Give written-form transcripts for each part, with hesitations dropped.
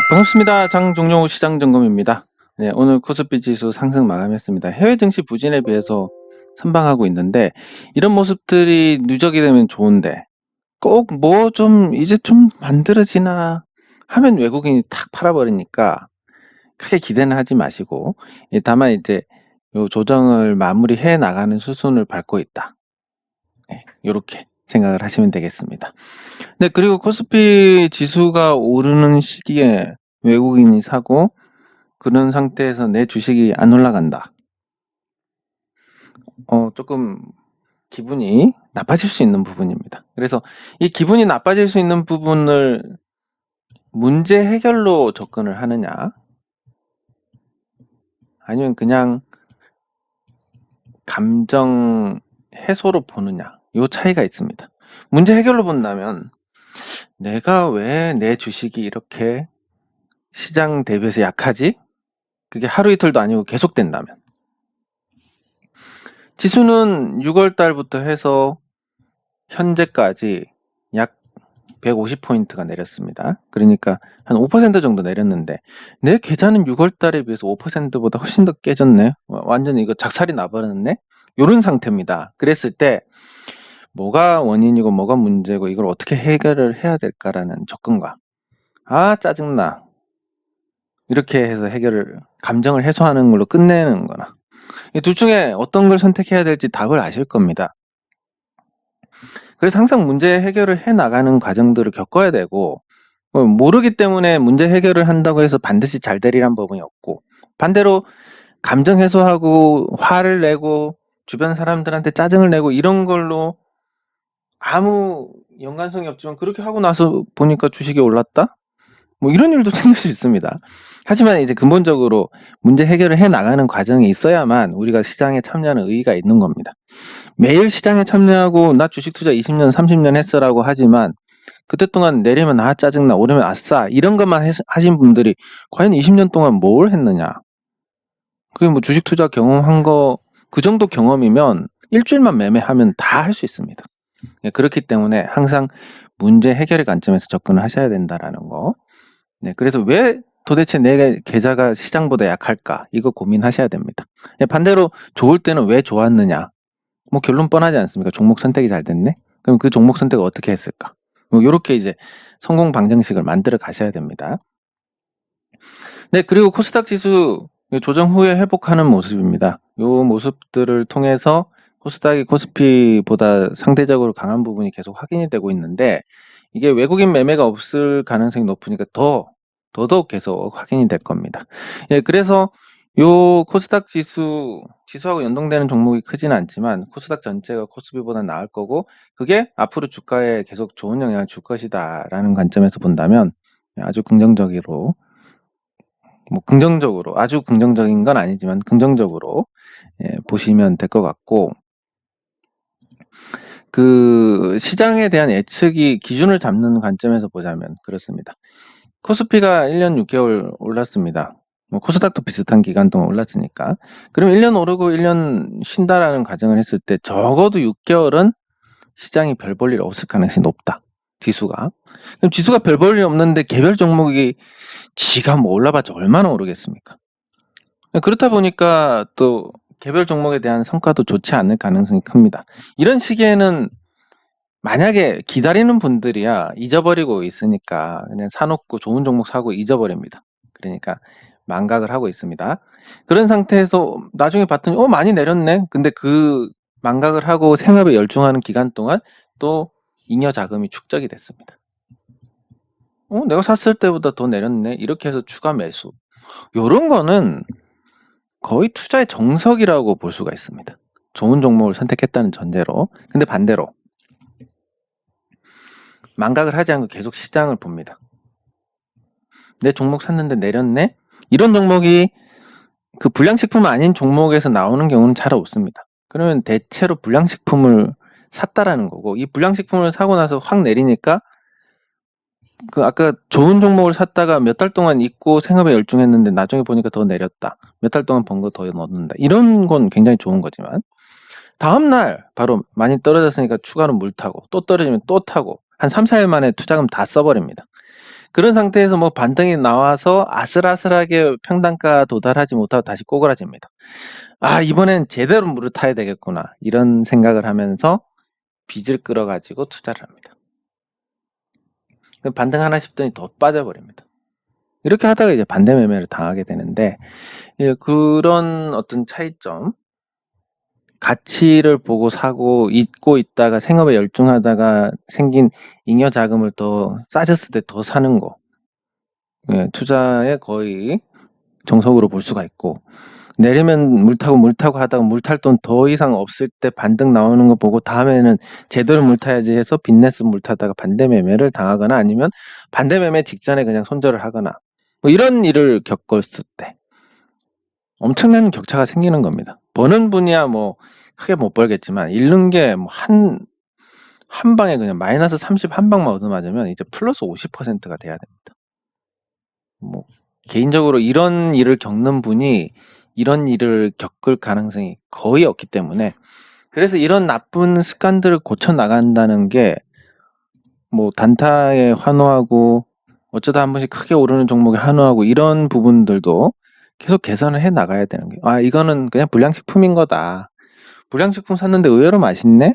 반갑습니다. 장종료 시장점검입니다. 네, 오늘 코스피 지수 상승 마감했습니다. 해외 증시 부진에 비해서 선방하고 있는데 이런 모습들이 누적이 되면 좋은데 꼭 뭐 좀 이제 좀 만들어지나 하면 외국인이 탁 팔아버리니까 크게 기대는 하지 마시고 다만 이제 요 조정을 마무리해 나가는 수순을 밟고 있다. 네, 요렇게 생각을 하시면 되겠습니다. 네, 그리고 코스피 지수가 오르는 시기에 외국인이 사고 그런 상태에서 내 주식이 안 올라간다. 조금 기분이 나빠질 수 있는 부분입니다. 그래서 이 기분이 나빠질 수 있는 부분을 문제 해결로 접근을 하느냐, 아니면 그냥 감정 해소로 보느냐, 요 차이가 있습니다. 문제 해결로 본다면 내가 왜 내 주식이 이렇게 시장 대비해서 약하지? 그게 하루 이틀도 아니고 계속된다면 지수는 6월 달부터 해서 현재까지 약 150포인트가 내렸습니다. 그러니까 한 5% 정도 내렸는데 내 계좌는 6월 달에 비해서 5%보다 훨씬 더 깨졌네. 완전히 이거 작살이 나버렸네. 이런 상태입니다. 그랬을 때 뭐가 원인이고 뭐가 문제고 이걸 어떻게 해결을 해야 될까라는 접근과 짜증나 이렇게 해서 감정을 해소하는 걸로 끝내는 거나 이 둘 중에 어떤 걸 선택해야 될지 답을 아실 겁니다. 그래서 항상 문제 해결을 해 나가는 과정들을 겪어야 되고 모르기 때문에 문제 해결을 한다고 해서 반드시 잘 되리란 법은 없고 반대로 감정 해소하고 화를 내고 주변 사람들한테 짜증을 내고 이런 걸로 아무 연관성이 없지만 그렇게 하고 나서 보니까 주식이 올랐다? 뭐 이런 일도 생길 수 있습니다. 하지만 이제 근본적으로 문제 해결을 해 나가는 과정이 있어야만 우리가 시장에 참여하는 의의가 있는 겁니다. 매일 시장에 참여하고 나 주식 투자 20년, 30년 했어라고 하지만 그때 동안 내리면 짜증나, 오르면 아싸 이런 것만 하신 분들이 과연 20년 동안 뭘 했느냐. 그게 뭐 주식 투자 경험한 거 그 정도 경험이면 일주일만 매매하면 다 할 수 있습니다. 그렇기 때문에 항상 문제 해결의 관점에서 접근을 하셔야 된다라는 거. 그래서 왜 도대체 내 계좌가 시장보다 약할까? 이거 고민하셔야 됩니다. 반대로 좋을 때는 왜 좋았느냐? 뭐 결론 뻔하지 않습니까? 종목 선택이 잘 됐네? 그럼 그 종목 선택을 어떻게 했을까? 뭐 요렇게 이제 성공 방정식을 만들어 가셔야 됩니다. 네, 그리고 코스닥 지수 조정 후에 회복하는 모습입니다. 요 모습들을 통해서 코스닥이 코스피보다 상대적으로 강한 부분이 계속 확인이 되고 있는데 이게 외국인 매매가 없을 가능성이 높으니까 더더욱 계속 확인이 될 겁니다. 그래서 요 코스닥 지수하고 연동되는 종목이 크지는 않지만 코스닥 전체가 코스피보다 나을 거고 그게 앞으로 주가에 계속 좋은 영향을 줄 것이다라는 관점에서 본다면 아주 긍정적으로 아주 긍정적인 건 아니지만 긍정적으로 보시면 될 것 같고 그 시장에 대한 예측이 기준을 잡는 관점에서 보자면 그렇습니다. 코스피가 1년 6개월 올랐습니다. 뭐 코스닥도 비슷한 기간 동안 올랐으니까. 그럼 1년 오르고 1년 쉰다라는 가정을 했을 때 적어도 6개월은 시장이 별 볼 일 없을 가능성이 높다. 지수가. 그럼 지수가 별 볼 일 없는데 개별 종목이 지가 뭐 올라봤자 얼마나 오르겠습니까? 그렇다 보니까 또 개별 종목에 대한 성과도 좋지 않을 가능성이 큽니다. 이런 시기에는 만약에 기다리는 분들이야 잊어버리고 있으니까 그냥 사놓고 좋은 종목 사고 잊어버립니다. 그러니까 망각을 하고 있습니다. 그런 상태에서 나중에 봤더니 많이 내렸네. 근데 그 망각을 하고 생업에 열중하는 기간 동안 또 잉여 자금이 축적이 됐습니다. 내가 샀을 때보다 더 내렸네. 이렇게 해서 추가 매수. 요런 거는 거의 투자의 정석이라고 볼 수가 있습니다. 좋은 종목을 선택했다는 전제로. 근데 반대로 망각을 하지 않고 계속 시장을 봅니다. 내 종목 샀는데 내렸네? 이런 종목이 그 불량식품 아닌 종목에서 나오는 경우는 잘 없습니다. 그러면 대체로 불량식품을 샀다라는 거고 이 불량식품을 사고 나서 확 내리니까 그 아까 좋은 종목을 샀다가 몇 달 동안 잊고 생업에 열중했는데 나중에 보니까 더 내렸다. 몇 달 동안 번 거 더 넣는다. 이런 건 굉장히 좋은 거지만 다음날 바로 많이 떨어졌으니까 추가로 물 타고 또 떨어지면 또 타고 한 3, 4일 만에 투자금 다 써버립니다. 그런 상태에서 뭐 반등이 나와서 아슬아슬하게 평단가 도달하지 못하고 다시 꼬그라집니다. 아, 이번엔 제대로 물을 타야 되겠구나. 이런 생각을 하면서 빚을 끌어가지고 투자를 합니다. 반등하나 싶더니 더 빠져버립니다. 이렇게 하다가 이제 반대 매매를 당하게 되는데, 그런 어떤 차이점, 가치를 보고 사고 잊고 있다가 생업에 열중하다가 생긴 잉여 자금을 더 싸졌을 때 더 사는 거, 투자의 거의 정석으로 볼 수가 있고, 내리면 물 타고 하다가 물 탈 돈 더 이상 없을 때 반등 나오는 거 보고 다음에는 제대로 물 타야지 해서 빚내서 물 타다가 반대 매매를 당하거나 아니면 반대 매매 직전에 그냥 손절을 하거나 뭐 이런 일을 겪었을 때 엄청난 격차가 생기는 겁니다. 버는 분이야 뭐 크게 못 벌겠지만 잃는 게 뭐 한 방에 그냥 마이너스 30 한 방만 얻어맞으면 이제 플러스 50%가 돼야 됩니다. 뭐 개인적으로 이런 일을 겪는 분이 이런 일을 겪을 가능성이 거의 없기 때문에, 그래서 이런 나쁜 습관들을 고쳐 나간다는 게 뭐 단타에 환호하고 어쩌다 한 번씩 크게 오르는 종목에 환호하고 이런 부분들도 계속 개선을 해 나가야 되는 거예요. 아, 이거는 그냥 불량식품인 거다. 불량식품 샀는데 의외로 맛있네?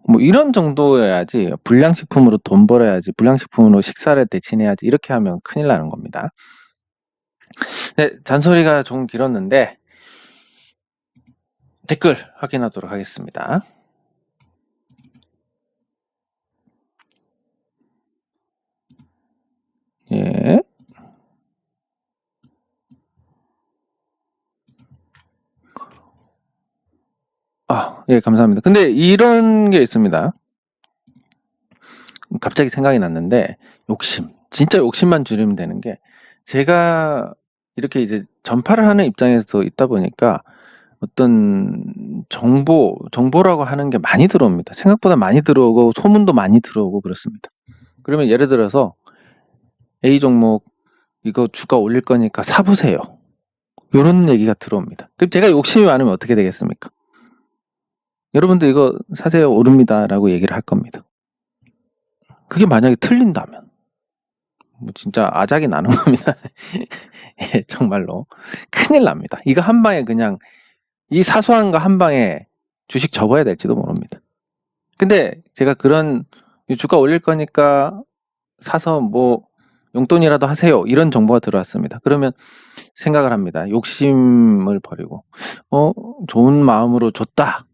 뭐 이런 정도여야지. 불량식품으로 돈 벌어야지, 불량식품으로 식사를 대신해야지, 이렇게 하면 큰일 나는 겁니다. 네, 잔소리가 좀 길었는데 댓글 확인하도록 하겠습니다. 예. 예, 감사합니다. 근데 이런 게 있습니다. 갑자기 생각이 났는데, 진짜 욕심만 줄이면 되는 게, 제가 이렇게 이제 전파를 하는 입장에서 있다 보니까 어떤 정보라고 하는 게 많이 들어옵니다. 생각보다 많이 들어오고 소문도 많이 들어오고 그렇습니다. 그러면 예를 들어서 A 종목 이거 주가 올릴 거니까 사보세요. 이런 얘기가 들어옵니다. 그럼 제가 욕심이 많으면 어떻게 되겠습니까? 여러분들 이거 사세요, 오릅니다 라고 얘기를 할 겁니다. 그게 만약에 틀린다면 뭐 진짜 아작이 나는 겁니다. 예, 정말로 큰일 납니다. 이거 한 방에 그냥 이 사소한 거 한 방에 주식 접어야 될지도 모릅니다. 근데 제가 그런 주가 올릴 거니까 사서 뭐 용돈이라도 하세요, 이런 정보가 들어왔습니다. 그러면 생각을 합니다. 욕심을 버리고 좋은 마음으로 줬다.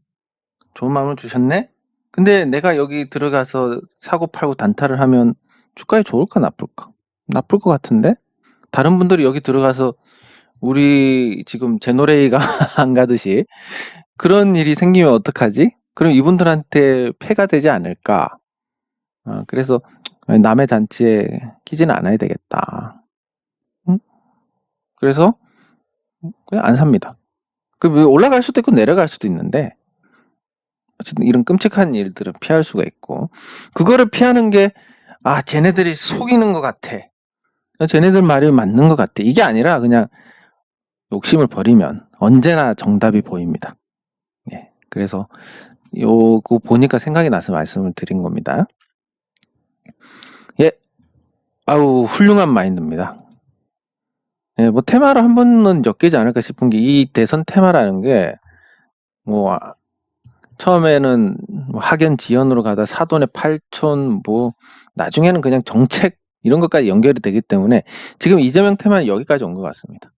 좋은 마음을 주셨네? 근데 내가 여기 들어가서 사고 팔고 단타를 하면 주가에 좋을까 나쁠까? 나쁠 것 같은데? 다른 분들이 여기 들어가서 우리 지금 제노레이가 안 가듯이 그런 일이 생기면 어떡하지? 그럼 이분들한테 폐가 되지 않을까? 그래서 남의 잔치에 끼지는 않아야 되겠다. 응? 그래서 그냥 안 삽니다. 올라갈 수도 있고 내려갈 수도 있는데 어쨌든 이런 끔찍한 일들은 피할 수가 있고, 그거를 피하는 게 쟤네들이 속이는 것 같아, 쟤네들 말이 맞는 것 같아, 이게 아니라 그냥 욕심을 버리면 언제나 정답이 보입니다. 예, 그래서 요거 보니까 생각이 나서 말씀을 드린 겁니다. 예, 훌륭한 마인드입니다. 예, 뭐 테마로 한 번은 엮이지 않을까 싶은 게, 이 대선 테마라는 게 뭐 처음에는 학연 지연으로 가다 사돈의 8촌, 뭐 나중에는 그냥 정책 이런 것까지 연결이 되기 때문에 지금 이재명 테마는 여기까지 온 것 같습니다.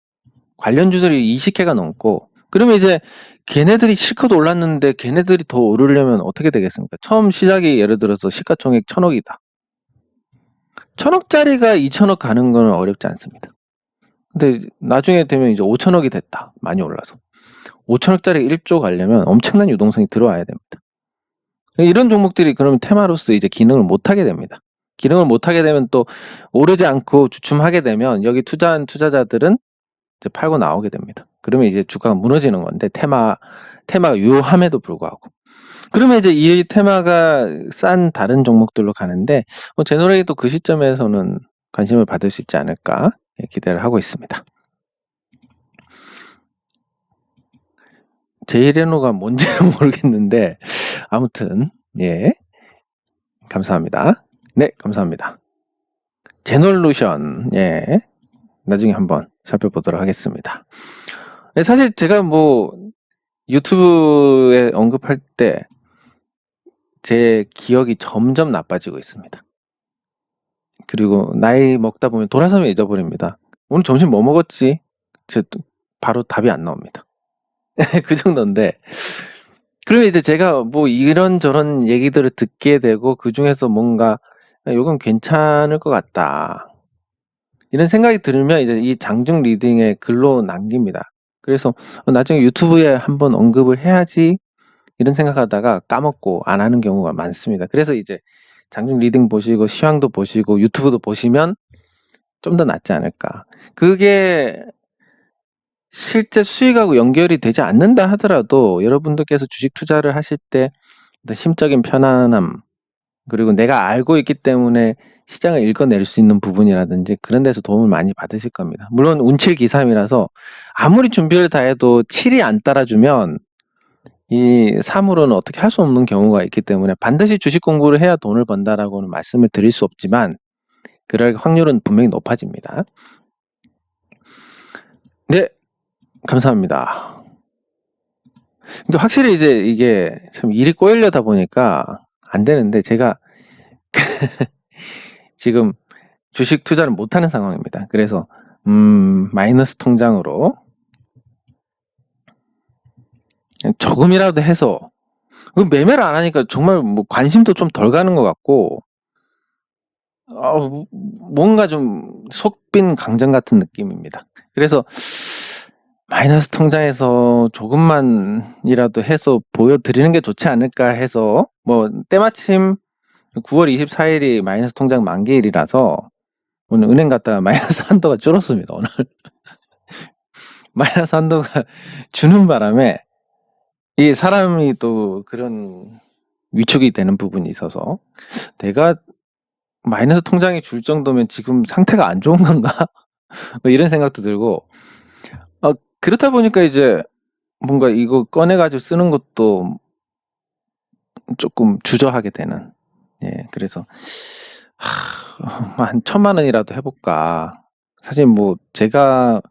관련주들이 20개가 넘고, 그러면 이제 걔네들이 실컷 올랐는데 걔네들이 더 오르려면 어떻게 되겠습니까? 처음 시작이 예를 들어서 시가총액 1000억이다. 1000억짜리가 2000억 가는 건 어렵지 않습니다. 근데 나중에 되면 이제 5000억이 됐다. 많이 올라서. 5000억짜리 1조 가려면 엄청난 유동성이 들어와야 됩니다. 이런 종목들이 그러면 테마로서 이제 기능을 못하게 됩니다. 기능을 못하게 되면 또 오르지 않고 주춤하게 되면 여기 투자한 투자자들은 이제 팔고 나오게 됩니다. 그러면 이제 주가가 무너지는 건데, 테마가 유효함에도 불구하고. 그러면 이제 이 테마가 싼 다른 종목들로 가는데, 제너레이도 그 시점에서는 관심을 받을 수 있지 않을까 기대를 하고 있습니다. 제이레노가 뭔지는 모르겠는데 아무튼 예, 감사합니다. 네, 감사합니다. 제놀루션, 예, 나중에 한번 살펴보도록 하겠습니다. 사실 제가 뭐 유튜브에 언급할 때 제 기억이 점점 나빠지고 있습니다. 그리고 나이 먹다 보면 돌아서면 잊어버립니다. 오늘 점심 뭐 먹었지? 바로 답이 안 나옵니다. 그 정도인데, 그러면 이제 제가 뭐 이런저런 얘기들을 듣게 되고 그 중에서 뭔가 이건 괜찮을 것 같다, 이런 생각이 들면 이제 이 장중 리딩에 글로 남깁니다. 그래서 나중에 유튜브에 한번 언급을 해야지 이런 생각하다가 까먹고 안 하는 경우가 많습니다. 그래서 이제 장중 리딩 보시고 시황도 보시고 유튜브도 보시면 좀 더 낫지 않을까. 그게 실제 수익하고 연결이 되지 않는다 하더라도 여러분들께서 주식 투자를 하실 때 심적인 편안함, 그리고 내가 알고 있기 때문에 시장을 읽어낼 수 있는 부분이라든지 그런 데서 도움을 많이 받으실 겁니다. 물론 운칠기삼이라서 아무리 준비를 다 해도 7이 안 따라주면 이 3으로는 어떻게 할 수 없는 경우가 있기 때문에 반드시 주식 공부를 해야 돈을 번다라고는 말씀을 드릴 수 없지만 그럴 확률은 분명히 높아집니다. 네, 감사합니다. 근데 확실히 이제 이게 참 일이 꼬이려다 보니까 안 되는데 제가 지금 주식 투자를 못하는 상황입니다. 그래서 마이너스 통장으로 조금이라도 해서, 매매를 안 하니까 정말 뭐 관심도 좀 덜 가는 것 같고, 뭔가 좀 속빈 강정 같은 느낌입니다. 그래서 마이너스 통장에서 조금만이라도 해서 보여드리는 게 좋지 않을까 해서, 뭐 때마침 9월 24일이 마이너스 통장 만기일이라서 오늘 은행 갔다가 마이너스 한도가 줄었습니다. 오늘 마이너스 한도가 주는 바람에 이 사람이 또 그런 위축이 되는 부분이 있어서, 내가 마이너스 통장이 줄 정도면 지금 상태가 안 좋은 건가? 뭐 이런 생각도 들고, 그렇다 보니까 이제 뭔가 이거 꺼내가지고 쓰는 것도 조금 주저하게 되는, 예, 그래서 한 1,000만 원이라도 해볼까. 사실 뭐 제가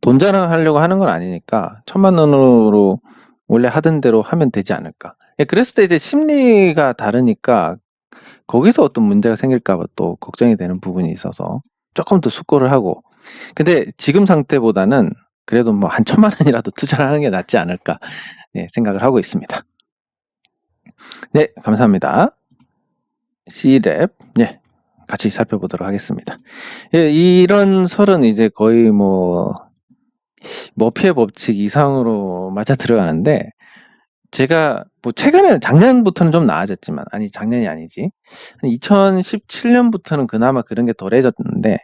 돈 자랑하려고 하는 건 아니니까 1,000만 원으로 원래 하던 대로 하면 되지 않을까. 예, 그랬을 때 이제 심리가 다르니까 거기서 어떤 문제가 생길까 봐 또 걱정이 되는 부분이 있어서 조금 더 숙고를 하고, 근데 지금 상태보다는 그래도 뭐 한 1,000만 원이라도 투자를 하는 게 낫지 않을까, 예, 생각을 하고 있습니다. 네, 감사합니다. C랩, 예, 같이 살펴보도록 하겠습니다. 예, 이런 설은 이제 거의 뭐 머피의 법칙 이상으로 맞아 들어가는데, 제가 뭐 최근에 작년부터는 좀 나아졌지만, 아니 작년이 아니지, 2017년부터는 그나마 그런 게 덜해졌는데,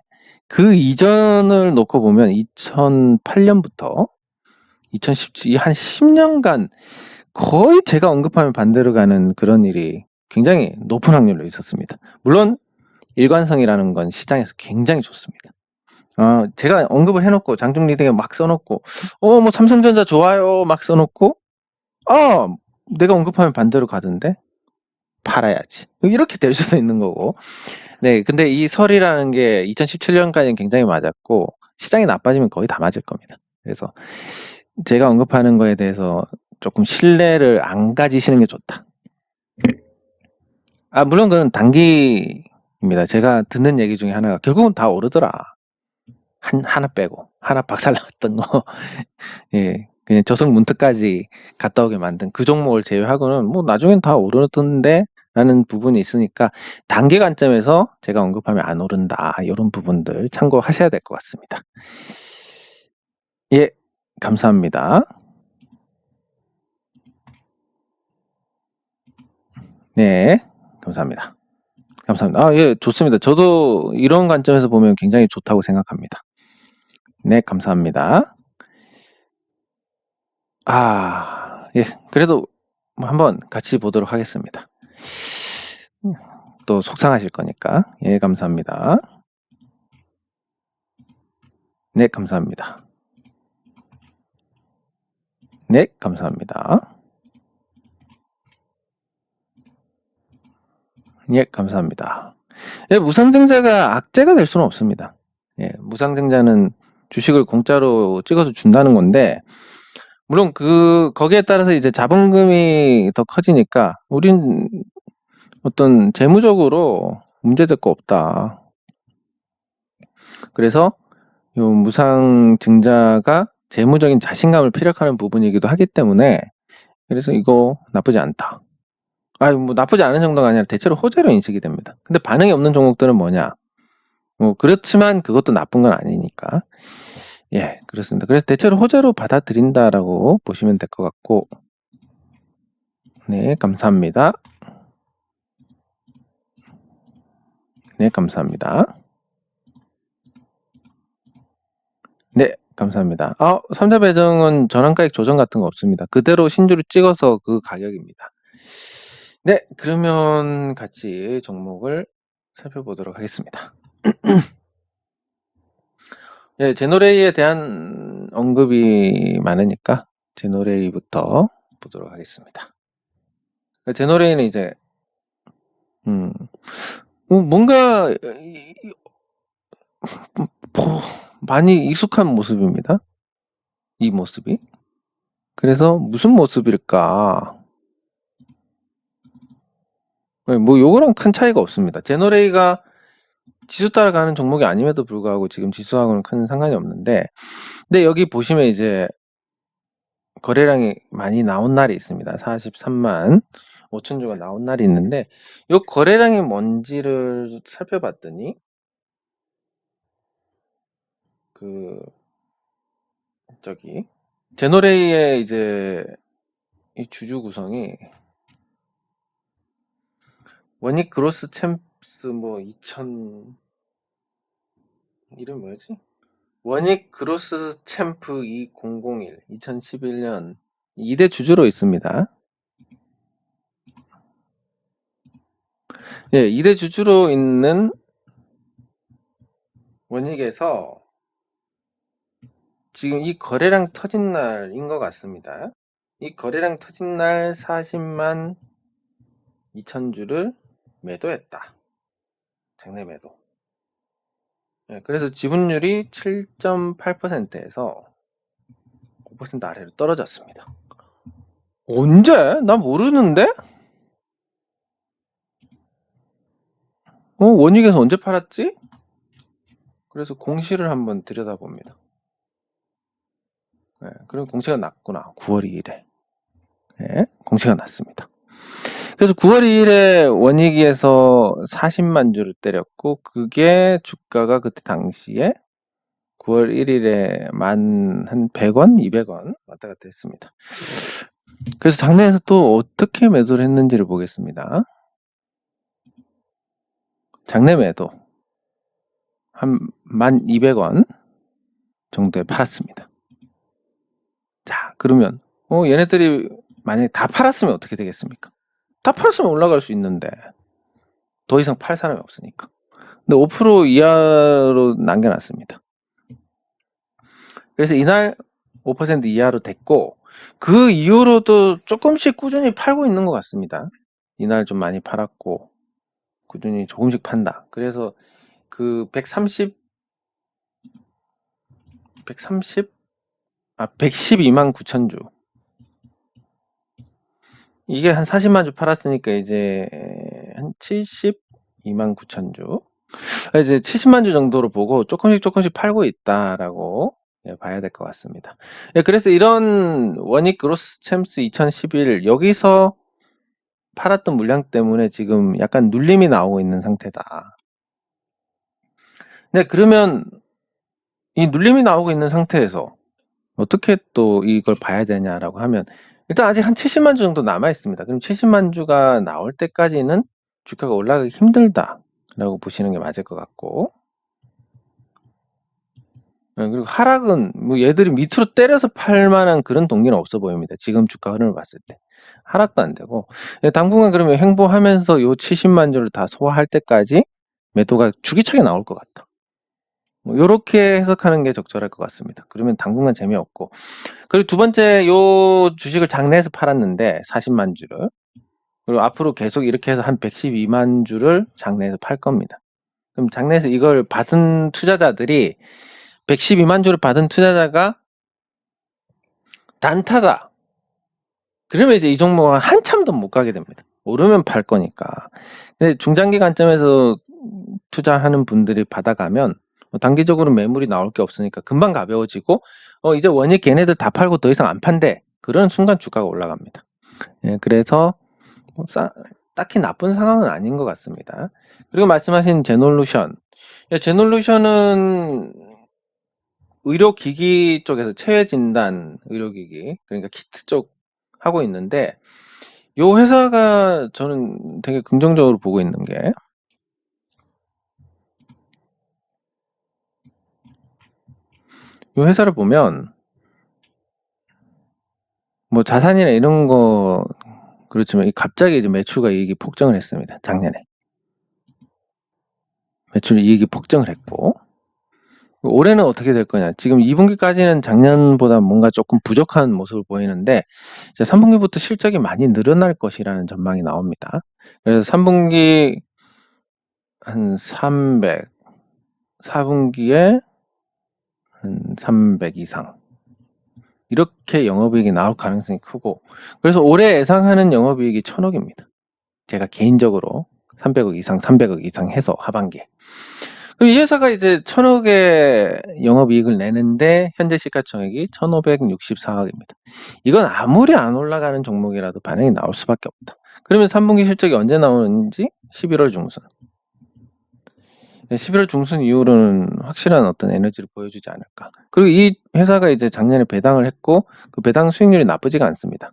그 이전을 놓고 보면 2008년부터 2017, 한 10년간 거의 제가 언급하면 반대로 가는 그런 일이 굉장히 높은 확률로 있었습니다. 물론 일관성이라는 건 시장에서 굉장히 좋습니다. 제가 언급을 해놓고 장중 리딩에 막 써놓고 뭐 삼성전자 좋아요 막 써놓고 내가 언급하면 반대로 가던데 팔아야지, 이렇게 될 수도 있는 거고. 네, 근데 이 설이라는 게 2017년까지는 굉장히 맞았고 시장이 나빠지면 거의 다 맞을 겁니다. 그래서 제가 언급하는 거에 대해서 조금 신뢰를 안 가지시는 게 좋다. 물론 그건 단기입니다. 제가 듣는 얘기 중에 하나가 결국은 다 오르더라, 하나 빼고, 하나 박살 났던 거. 예, 그냥 저승문턱까지 갔다 오게 만든 그 종목을 제외하고는 뭐 나중엔 다 오르던데 라는 부분이 있으니까, 단기 관점에서 제가 언급하면 안 오른다, 이런 부분들 참고하셔야 될 것 같습니다. 예, 감사합니다. 네, 감사합니다. 감사합니다. 예, 좋습니다. 저도 이런 관점에서 보면 굉장히 좋다고 생각합니다. 네, 감사합니다. 예, 그래도 한번 같이 보도록 하겠습니다. 또 속상하실 거니까. 예, 감사합니다. 네, 감사합니다. 네, 감사합니다. 예, 감사합니다. 예, 무상증자가 악재가 될 수는 없습니다. 예, 무상증자는 주식을 공짜로 찍어서 준다는 건데, 물론 거기에 따라서 이제 자본금이 더 커지니까, 우린 어떤 재무적으로 문제될 거 없다. 그래서 요 무상증자가 재무적인 자신감을 피력하는 부분이기도 하기 때문에, 그래서 이거 나쁘지 않다. 뭐 나쁘지 않은 정도가 아니라 대체로 호재로 인식이 됩니다. 근데 반응이 없는 종목들은 뭐냐? 그렇지만 그것도 나쁜 건 아니니까. 예, 그렇습니다. 그래서 대체로 호재로 받아들인다라고 보시면 될 것 같고. 네, 감사합니다. 네, 감사합니다. 네, 감사합니다. 3자 배정은 전환가액 조정 같은 거 없습니다. 그대로 신주를 찍어서 그 가격입니다. 네, 그러면 같이 종목을 살펴보도록 하겠습니다. 예, 제노레이에 대한 언급이 많으니까 제노레이부터 보도록 하겠습니다. 제노레이는 이제 뭔가 많이 익숙한 모습입니다. 이 모습이. 그래서 무슨 모습일까? 뭐 요거랑 큰 차이가 없습니다. 제노레이가 지수 따라가는 종목이 아님에도 불구하고 지금 지수하고는 큰 상관이 없는데, 근데 여기 보시면 이제 거래량이 많이 나온 날이 있습니다. 43만 5천 주가 나온 날이 있는데, 요 거래량이 뭔지를 살펴봤더니 제노레이의 이제 이 주주 구성이 원익 그로스 챔스 2000 이름 뭐였지? 원익 그로스 챔프 2001 2011년 2대 주주로 있습니다. 예, 2대 주주로 있는 원익에서 지금 이 거래량 터진 날인 것 같습니다. 이 거래량 터진 날 40만 2천 주를 매도했다. 장내 매도. 예, 그래서 지분율이 7.8%에서 5% 아래로 떨어졌습니다. 언제? 나 모르는데? 원익에서 언제 팔았지? 그래서 공시를 한번 들여다봅니다. 네, 그럼 공시가 났구나. 9월 2일에. 네, 공시가 났습니다. 그래서 9월 2일에 원익에서 40만 주를 때렸고, 그게 주가가 그때 당시에 9월 1일에 한 100원, 200원 왔다 갔다 했습니다. 그래서 장내에서 또 어떻게 매도를 했는지를 보겠습니다. 장내 매도 한 1200원 정도에 팔았습니다. 자, 그러면 얘네들이 만약에 다 팔았으면 어떻게 되겠습니까? 다 팔았으면 올라갈 수 있는데 더 이상 팔 사람이 없으니까. 근데 5% 이하로 남겨놨습니다. 그래서 이날 5% 이하로 됐고, 그 이후로도 조금씩 꾸준히 팔고 있는 것 같습니다. 이날 좀 많이 팔았고 꾸준히 조금씩 판다. 그래서 그 112만 9천 주. 이게 한 40만 주 팔았으니까 이제 한 72만 9천 주. 이제 70만 주 정도로 보고 조금씩 팔고 있다라고 봐야 될 것 같습니다. 그래서 이런 원익 그로스 챔스 2011 여기서 팔았던 물량 때문에 지금 약간 눌림이 나오고 있는 상태다. 네, 그러면 이 눌림이 나오고 있는 상태에서 어떻게 또 이걸 봐야 되냐라고 하면, 일단 아직 한 70만 주 정도 남아 있습니다. 그럼 70만 주가 나올 때까지는 주가가 올라가기 힘들다라고 보시는 게 맞을 것 같고, 그리고 하락은 얘들이 밑으로 때려서 팔 만한 그런 동기는 없어 보입니다. 지금 주가 흐름을 봤을 때 하락도 안 되고, 당분간 그러면 횡보하면서 요 70만 주를 다 소화할 때까지 매도가 주기차게 나올 것 같다. 요렇게 해석하는 게 적절할 것 같습니다. 그러면 당분간 재미없고, 그리고 두 번째, 요 주식을 장내에서 팔았는데 40만 주를, 그리고 앞으로 계속 이렇게 해서 한 112만 주를 장내에서 팔 겁니다. 그럼 장내에서 이걸 받은 투자자들이 112만 주를 받은 투자자가 단타다. 그러면 이제 이 종목은 한참 더 못 가게 됩니다. 오르면 팔 거니까. 근데 중장기 관점에서 투자하는 분들이 받아가면 단기적으로 매물이 나올 게 없으니까 금방 가벼워지고 이제 원익 걔네들 다 팔고 더 이상 안 판대. 그런 순간 주가가 올라갑니다. 예, 그래서 딱히 나쁜 상황은 아닌 것 같습니다. 그리고 말씀하신 제놀루션. 제놀루션은 의료기기 쪽에서 체외진단 의료기기, 그러니까 키트 쪽 하고 있는데 요 회사가 저는 되게 긍정적으로 보고 있는 게 요 회사를 보면 뭐 자산이나 이런 거 그렇지만 갑자기 이제 매출과 이익이 폭증을 했습니다. 작년에. 매출 이익이 폭증을 했고 올해는 어떻게 될 거냐. 지금 2분기까지는 작년보다 뭔가 조금 부족한 모습을 보이는데 이제 3분기부터 실적이 많이 늘어날 것이라는 전망이 나옵니다. 그래서 3분기 한 300, 4분기에 한 300 이상 이렇게 영업이익이 나올 가능성이 크고 그래서 올해 예상하는 영업이익이 1000억입니다. 제가 개인적으로 300억 이상, 300억 이상 해서 하반기에. 그럼 이 회사가 이제 1000억의 영업이익을 내는데 현재 시가총액이 1564억입니다. 이건 아무리 안 올라가는 종목이라도 반응이 나올 수밖에 없다. 그러면 3분기 실적이 언제 나오는지 11월 중순. 11월 중순 이후로는 확실한 어떤 에너지를 보여주지 않을까. 그리고 이 회사가 이제 작년에 배당을 했고 그 배당 수익률이 나쁘지가 않습니다.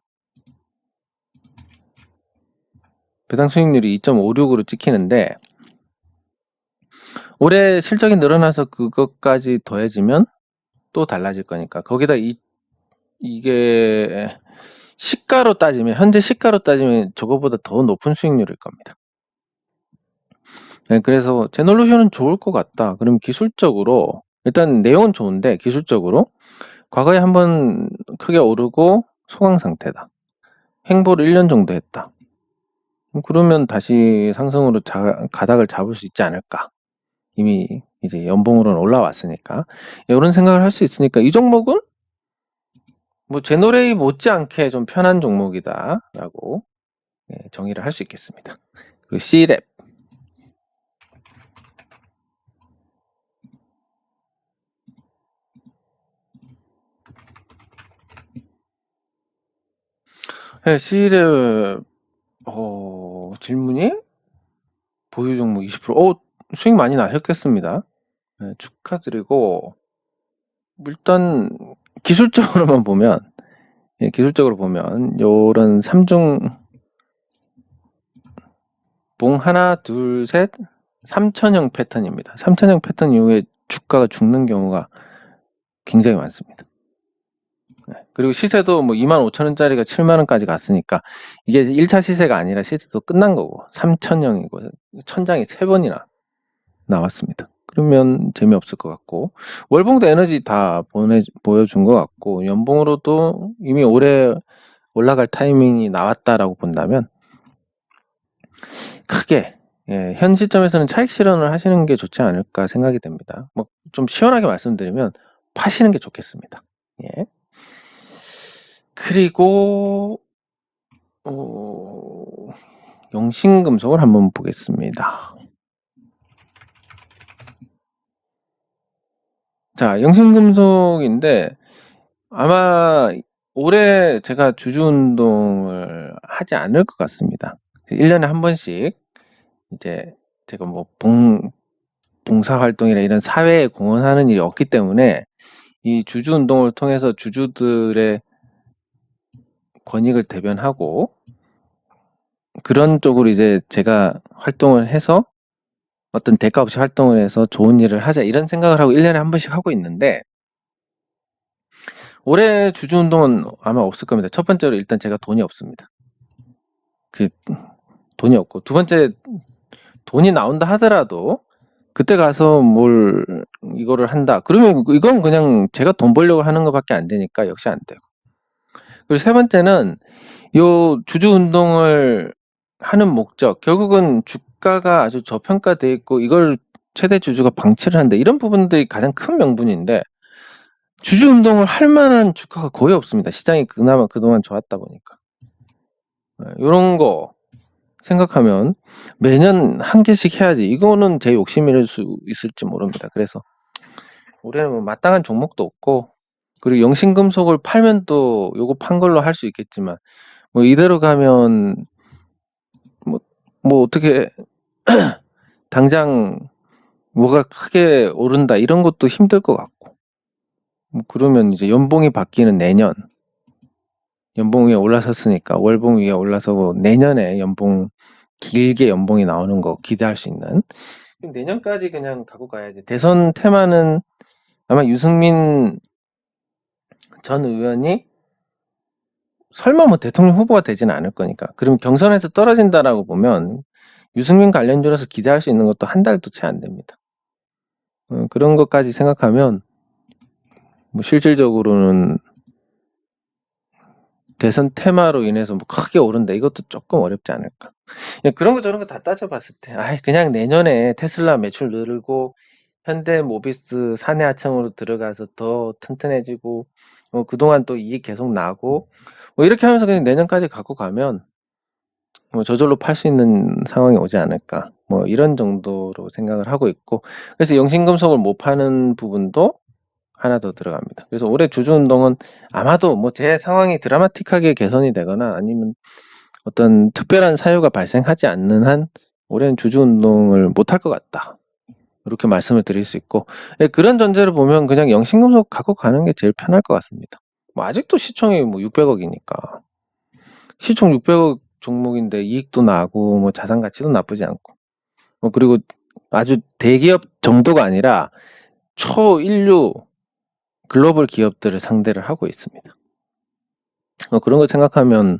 배당 수익률이 2.56으로 찍히는데 올해 실적이 늘어나서 그것까지 더해지면 또 달라질 거니까 거기다 이게 시가로 따지면 현재 시가로 따지면 저거보다 더 높은 수익률일 겁니다. 네, 그래서 제놀루션은 좋을 것 같다. 그럼 기술적으로 일단 내용은 좋은데 기술적으로 과거에 한번 크게 오르고 소강 상태다. 횡보를 1년 정도 했다. 그러면 다시 상승으로 가닥을 잡을 수 있지 않을까. 이미 이제 연봉으로는 올라왔으니까 이런 생각을 할 수 있으니까 이 종목은 뭐 제노레이 못지않게 좀 편한 종목이다라고 정의를 할 수 있겠습니다. 그리고 C랩 C랩 질문이 보유 종목 20% 수익 많이 나셨겠습니다. 네, 축하드리고 일단 기술적으로만 보면 기술적으로 보면 요런 3중 봉 하나 둘셋 3천형 패턴입니다. 3천형 패턴 이후에 주가가 죽는 경우가 굉장히 많습니다. 그리고 시세도 뭐 25,000원짜리가 70,000원까지 갔으니까 이게 1차 시세가 아니라 시세도 끝난 거고 3천형이고 천장이 3번이나 나왔습니다. 그러면 재미없을 것 같고 월봉도 에너지 다 보여준 것 같고 연봉으로도 이미 올해 올라갈 타이밍이 나왔다라고 본다면 크게 현 시점에서는 차익 실현을 하시는 게 좋지 않을까 생각이 됩니다. 뭐 좀 시원하게 말씀드리면 파시는 게 좋겠습니다. 예. 그리고 영신금속을 한번 보겠습니다. 자, 영신금속인데 아마 올해 제가 주주운동을 하지 않을 것 같습니다. 1년에 한 번씩 이제 제가 뭐 봉사활동이나 이런 사회에 공헌하는 일이 없기 때문에 이 주주운동을 통해서 주주들의 권익을 대변하고 그런 쪽으로 이제 제가 활동을 해서 어떤 대가 없이 활동을 해서 좋은 일을 하자 이런 생각을 하고 1년에 한 번씩 하고 있는데 올해 주주운동은 아마 없을 겁니다. 첫 번째로 일단 제가 돈이 없습니다. 돈이 없고 두 번째 돈이 나온다 하더라도 그때 가서 뭘 이거를 한다 그러면 이건 그냥 제가 돈 벌려고 하는 것밖에 안 되니까 역시 안 되고 그리고 세 번째는 요 주주운동을 하는 목적 결국은 주가가 아주 저평가돼 있고 이걸 최대 주주가 방치를 한다. 이런 부분들이 가장 큰 명분인데 주주 운동을 할 만한 주가가 거의 없습니다. 시장이 그나마 그동안 좋았다 보니까. 이런 거 생각하면 매년 한 개씩 해야지. 이거는 제 욕심일 수 있을지 모릅니다. 그래서 올해는 뭐 마땅한 종목도 없고, 그리고 영신금속을 팔면 또 요거 판 걸로 할 수 있겠지만, 뭐 이대로 가면 뭐 어떻게 당장 뭐가 크게 오른다 이런 것도 힘들 것 같고, 뭐 그러면 이제 연봉이 바뀌는 내년, 연봉 위에 올라섰으니까 월봉 위에 올라서고 내년에 연봉 길게 연봉이 나오는 거 기대할 수 있는, 내년까지 그냥 갖고 가야지. 대선 테마는 아마 유승민 전 의원이 설마 뭐 대통령 후보가 되지는 않을 거니까. 그러면 경선에서 떨어진다라고 보면 유승민 관련주라서 기대할 수 있는 것도 한 달도 채 안 됩니다. 그런 것까지 생각하면 뭐 실질적으로는 대선 테마로 인해서 뭐 크게 오른다 이것도 조금 어렵지 않을까. 그런 거 저런 거 다 따져봤을 때 그냥 내년에 테슬라 매출 늘고 현대모비스 사내 하청으로 들어가서 더 튼튼해지고 그동안 또 이익 계속 나고 뭐 이렇게 하면서 그냥 내년까지 갖고 가면 뭐 저절로 팔 수 있는 상황이 오지 않을까, 뭐 이런 정도로 생각을 하고 있고, 그래서 영신금속을 못 파는 부분도 하나 더 들어갑니다. 그래서 올해 주주운동은 아마도 뭐 제 상황이 드라마틱하게 개선이 되거나 아니면 어떤 특별한 사유가 발생하지 않는 한 올해는 주주운동을 못할 것 같다, 이렇게 말씀을 드릴 수 있고, 그런 전제를 보면 그냥 영신금속 갖고 가는 게 제일 편할 것 같습니다. 뭐 아직도 시총이 뭐 600억이니까 시총 600억 종목인데 이익도 나고 뭐 자산 가치도 나쁘지 않고, 그리고 아주 대기업 정도가 아니라 초인류 글로벌 기업들을 상대를 하고 있습니다. 그런 거 생각하면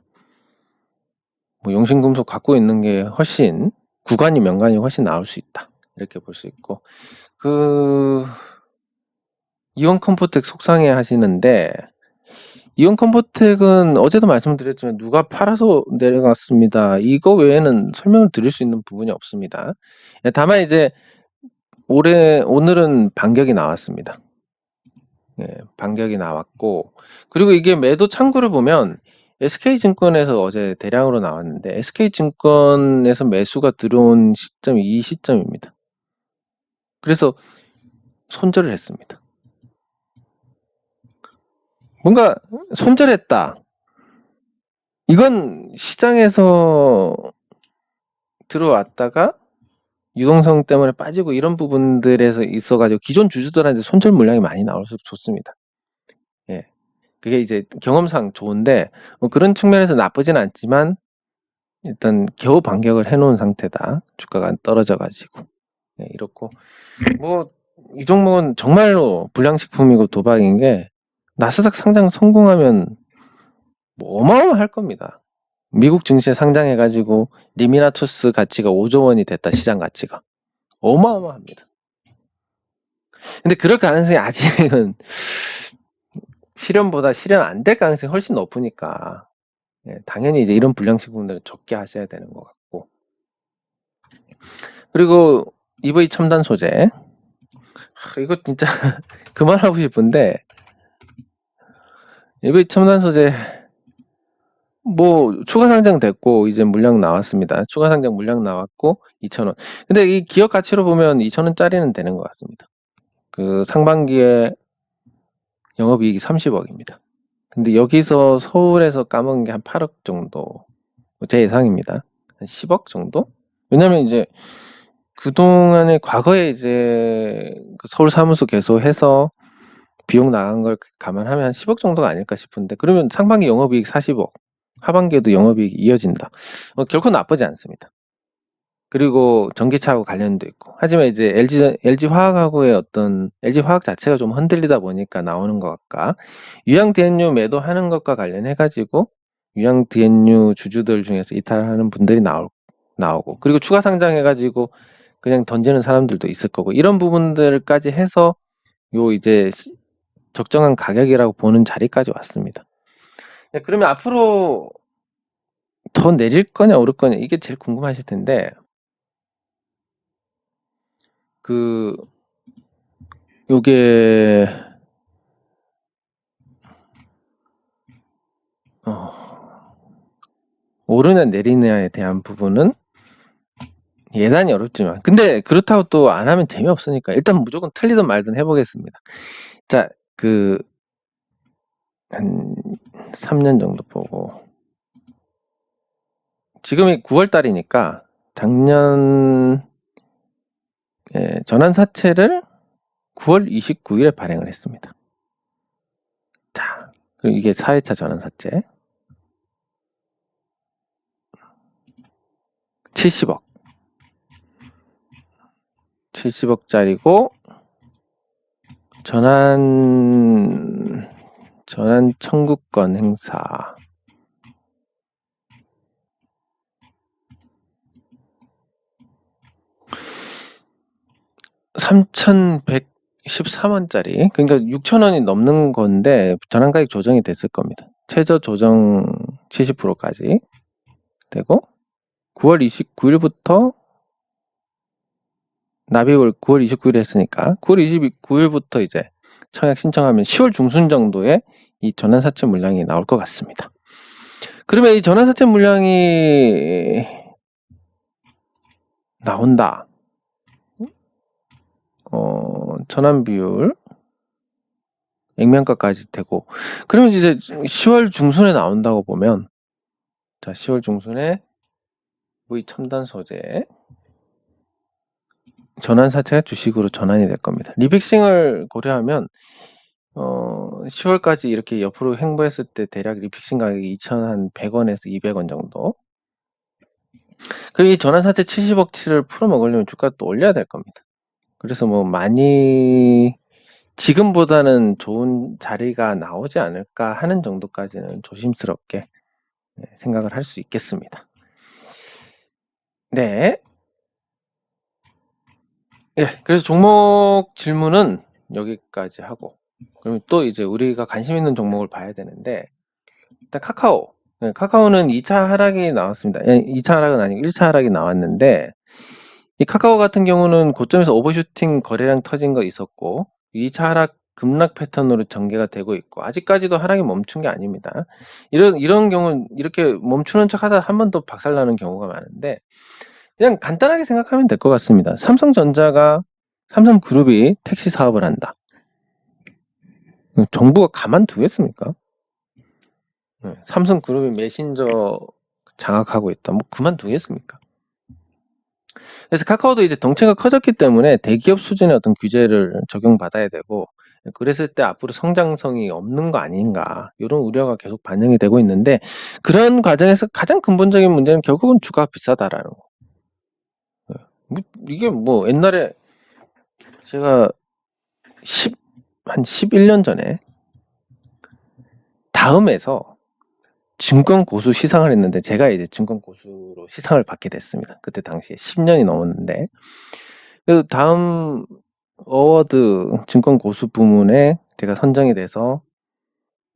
뭐 영신금속 갖고 있는 게 훨씬 구간이 명간이 훨씬 나올 수 있다, 이렇게 볼 수 있고, 이원 컴포텍 속상해 하시는데, 이온 컴포텍은 어제도 말씀드렸지만 누가 팔아서 내려갔습니다. 이거 외에는 설명을 드릴 수 있는 부분이 없습니다. 다만 이제 오늘은 반격이 나왔습니다. 반격이 나왔고, 그리고 이게 매도 창구를 보면 SK증권에서 어제 대량으로 나왔는데 SK증권에서 매수가 들어온 시점이 이 시점입니다. 그래서 손절을 했습니다. 뭔가 손절했다, 이건 시장에서 들어왔다가 유동성 때문에 빠지고 이런 부분들에서 있어가지고 기존 주주들한테 손절 물량이 많이 나올수록 좋습니다. 그게 이제 경험상 좋은데 그런 측면에서 나쁘진 않지만 일단 겨우 반격을 해놓은 상태다. 주가가 떨어져가지고 이렇고, 뭐 이 종목은 정말로 불량식품이고 도박인 게 나스닥 상장 성공하면 뭐 어마어마할 겁니다. 미국 증시에 상장해가지고 리미나투스 가치가 5조 원이 됐다, 시장 가치가. 어마어마합니다. 근데 그럴 가능성이 아직은 실현보다 실현 안 될 가능성이 훨씬 높으니까 당연히 이제 이런 불량식품들은 적게 하셔야 되는 것 같고, 그리고 EV 첨단 소재, 이거 진짜 그만하고 싶은데, EV 첨단 소재 뭐 추가 상장 됐고 이제 물량 나왔습니다. 추가 상장 물량 나왔고 2,000원. 근데 이 기업 가치로 보면 2,000원짜리는 되는 것 같습니다. 그 상반기에 영업이익이 30억입니다. 근데 여기서 서울에서 까먹은 게 한 8억 정도, 제 예상입니다. 한 10억 정도? 왜냐면 이제 그동안에 과거에 이제 그 서울 사무소 개소해서 비용 나간 걸 감안하면 한 10억 정도가 아닐까 싶은데, 그러면 상반기 영업이익 40억, 하반기에도 영업이익이 이어진다. 결코 나쁘지 않습니다. 그리고 전기차하고 관련도 있고. 하지만 이제 LG 화학하고의 어떤 LG 화학 자체가 좀 흔들리다 보니까 나오는 것 같까, 유양 디엔유 매도하는 것과 관련해 가지고 유양 디엔유 주주들 중에서 이탈하는 분들이 나오고, 그리고 추가 상장해 가지고 그냥 던지는 사람들도 있을 거고, 이런 부분들까지 해서 요 이제 적정한 가격이라고 보는 자리까지 왔습니다. 그러면 앞으로 더 내릴 거냐 오를 거냐, 이게 제일 궁금하실 텐데, 요게 오르냐 내리냐에 대한 부분은 예단이 어렵지만, 근데 그렇다고 또 안 하면 재미없으니까 일단 무조건 틀리든 말든 해보겠습니다. 자, 한 3년 정도 보고, 지금이 9월 달이니까 작년 전환사채를 9월 29일에 발행을 했습니다. 자, 그리고 이게 4회차 전환사채 70억 70억짜리고 전환 청구권 행사 3,113원짜리, 그러니까 6,000원이 넘는 건데 전환가액 조정이 됐을 겁니다. 최저 조정 70%까지 되고, 9월 29일부터 납입을 9월 29일에 했으니까 9월 29일부터 이제 청약 신청하면 10월 중순 정도에 이 전환사채 물량이 나올 것 같습니다. 그러면 이 전환사채 물량이 나온다. 전환 비율 액면가까지 되고, 그러면 이제 10월 중순에 나온다고 보면, 자, 10월 중순에 무이 첨단 소재 전환사채가 주식으로 전환이 될 겁니다. 리픽싱을 고려하면 10월까지 이렇게 옆으로 횡보했을 때 대략 리픽싱 가격이 2,100원에서 200원 정도. 그리고 이 전환사채 70억치를 풀어먹으려면 주가 또 올려야 될 겁니다. 그래서 뭐 많이 지금보다는 좋은 자리가 나오지 않을까 하는 정도까지는 조심스럽게 생각을 할 수 있겠습니다. 네. 예, 그래서 종목 질문은 여기까지 하고, 그럼 또 이제 우리가 관심 있는 종목을 봐야 되는데, 일단 카카오. 네, 카카오는 2차 하락이 나왔습니다. 2차 하락은 아니고 1차 하락이 나왔는데, 이 카카오 같은 경우는 고점에서 오버슈팅 거래량 터진 거 있었고, 2차 하락 급락 패턴으로 전개가 되고 있고, 아직까지도 하락이 멈춘 게 아닙니다. 이런 경우는 이렇게 멈추는 척 하다 한 번 더 박살나는 경우가 많은데, 그냥 간단하게 생각하면 될 것 같습니다. 삼성그룹이 택시 사업을 한다. 정부가 가만두겠습니까? 삼성그룹이 메신저 장악하고 있다. 뭐 그만두겠습니까? 그래서 카카오도 이제 덩치가 커졌기 때문에 대기업 수준의 어떤 규제를 적용받아야 되고, 그랬을 때 앞으로 성장성이 없는 거 아닌가, 이런 우려가 계속 반영이 되고 있는데, 그런 과정에서 가장 근본적인 문제는 결국은 주가가 비싸다라는 거. 이게 뭐 옛날에 제가 한 11년 전에 다음에서 증권 고수 시상을 했는데, 제가 이제 증권 고수로 시상을 받게 됐습니다. 그때 당시에 10년이 넘었는데, 그 다음 어워드 증권 고수 부문에 제가 선정이 돼서,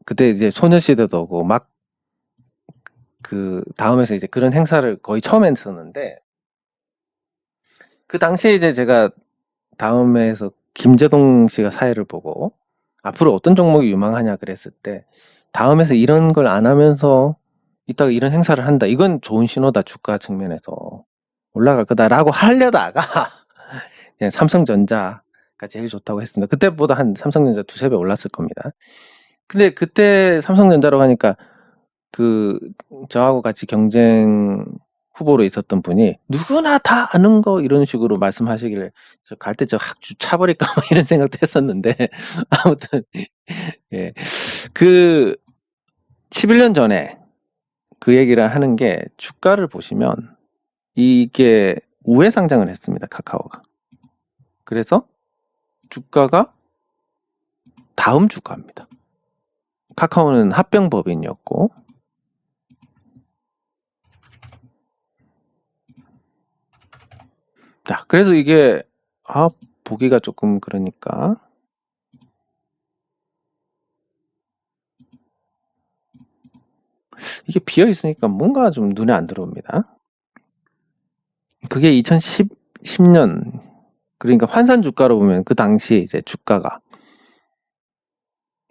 그때 이제 소녀시대도 오고 막 그 다음에서 이제 그런 행사를 거의 처음 했었는데, 그 당시에 이제 제가 다음에서 김재동 씨가 사회를 보고 앞으로 어떤 종목이 유망하냐 그랬을 때, 다음에서 이런 걸 안 하면서 이따가 이런 행사를 한다, 이건 좋은 신호다, 주가 측면에서 올라갈 거다라고 하려다가 그냥 삼성전자가 제일 좋다고 했습니다. 그때보다 한 삼성전자 두세 배 올랐을 겁니다. 근데 그때 삼성전자라고 하니까 저하고 같이 경쟁 후보로 있었던 분이 누구나 다 아는 거 이런 식으로 말씀하시길래, 저 갈 때 저 학주 차버릴까 막 이런 생각도 했었는데, 아무튼 예, 11년 전에 그 얘기를 하는 게, 주가를 보시면 이게 우회 상장을 했습니다, 카카오가. 그래서 주가가 다음 주가입니다. 카카오는 합병법인이었고, 자, 그래서 이게 보기가 조금 그러니까, 이게 비어 있으니까 뭔가 좀 눈에 안 들어옵니다. 그게 2010년 그러니까 환산 주가로 보면 그 당시 이제 주가가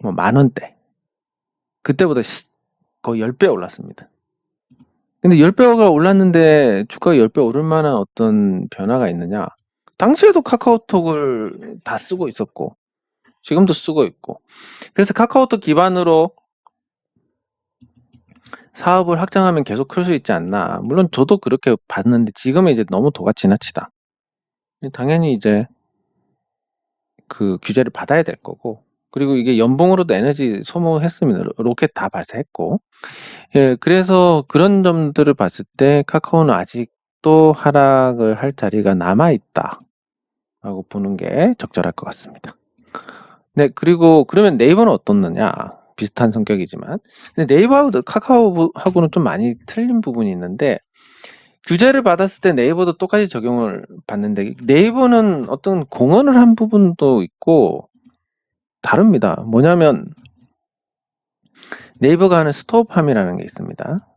뭐 10,000원대. 그때보다 거의 10배 올랐습니다. 근데 10배가 올랐는데 주가가 10배 오를 만한 어떤 변화가 있느냐? 당시에도 카카오톡을 다 쓰고 있었고, 지금도 쓰고 있고. 그래서 카카오톡 기반으로 사업을 확장하면 계속 클 수 있지 않나. 물론 저도 그렇게 봤는데 지금은 이제 너무 도가 지나치다. 당연히 이제 그 규제를 받아야 될 거고, 그리고 이게 연봉으로도 에너지 소모했으면 로켓 다 발사했고, 예, 그래서 그런 점들을 봤을 때 카카오는 아직도 하락을 할 자리가 남아있다 라고 보는 게 적절할 것 같습니다. 네, 그리고 그러면 네이버는 어떻느냐? 비슷한 성격이지만, 근데 네이버하고 카카오하고는 좀 많이 틀린 부분이 있는데, 규제를 받았을 때 네이버도 똑같이 적용을 받는데, 네이버는 어떤 공헌을 한 부분도 있고 다릅니다. 뭐냐면 네이버가 하는 스토어팜이라는 게 있습니다.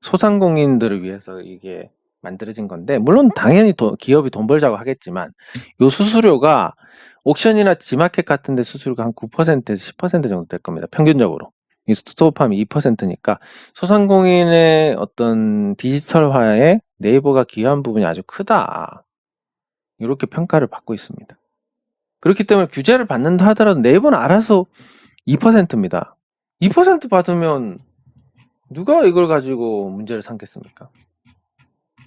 소상공인들을 위해서 이게 만들어진 건데, 물론 당연히 기업이 돈 벌자고 하겠지만, 요 수수료가 옥션이나 지마켓 같은 데 수수료가 한 9%에서 10% 정도 될 겁니다. 평균적으로. 이 스토어팜이 2%니까 소상공인의 어떤 디지털화에 네이버가 기여한 부분이 아주 크다. 이렇게 평가를 받고 있습니다. 그렇기 때문에 규제를 받는다 하더라도 네이버는 알아서 2%입니다. 2% 받으면 누가 이걸 가지고 문제를 삼겠습니까?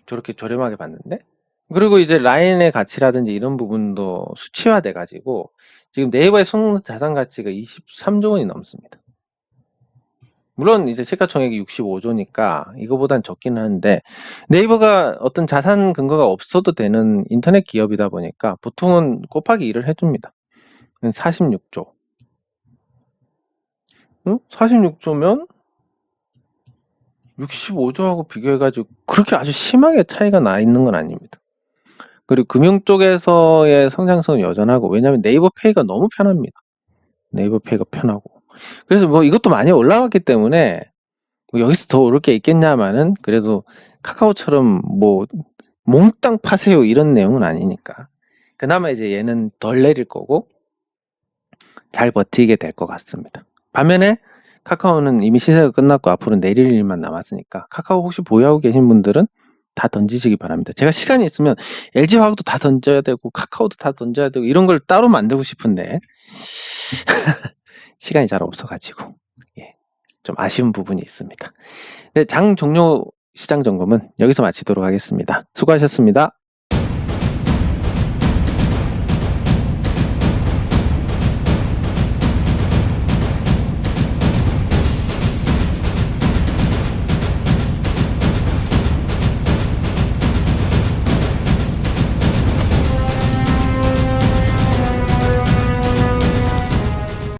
저렇게 저렴하게 받는데? 그리고 이제 라인의 가치라든지 이런 부분도 수치화돼 가지고 지금 네이버의 손자산 가치가 23조 원이 넘습니다. 물론 이제 시가총액이 65조니까 이거보단 적긴 한데, 네이버가 어떤 자산 근거가 없어도 되는 인터넷 기업이다 보니까 보통은 곱하기 2를 해줍니다. 46조. 46조면 65조하고 비교해가지고 그렇게 아주 심하게 차이가 나 있는 건 아닙니다. 그리고 금융 쪽에서의 성장성은 여전하고, 왜냐하면 네이버 페이가 너무 편합니다. 네이버 페이가 편하고. 그래서 뭐 이것도 많이 올라왔기 때문에 뭐 여기서 더 오를 게 있겠냐마는, 그래도 카카오처럼 뭐 몽땅 파세요 이런 내용은 아니니까 그나마 이제 얘는 덜 내릴 거고 잘 버티게 될 것 같습니다. 반면에 카카오는 이미 시세가 끝났고 앞으로 내릴 일만 남았으니까, 카카오 혹시 보유하고 계신 분들은 다 던지시기 바랍니다. 제가 시간이 있으면 LG화학도 다 던져야 되고 카카오도 다 던져야 되고 이런 걸 따로 만들고 싶은데 시간이 잘 없어가지고, 예, 좀 아쉬운 부분이 있습니다. 네, 장 종료 시장 점검은 여기서 마치도록 하겠습니다. 수고하셨습니다.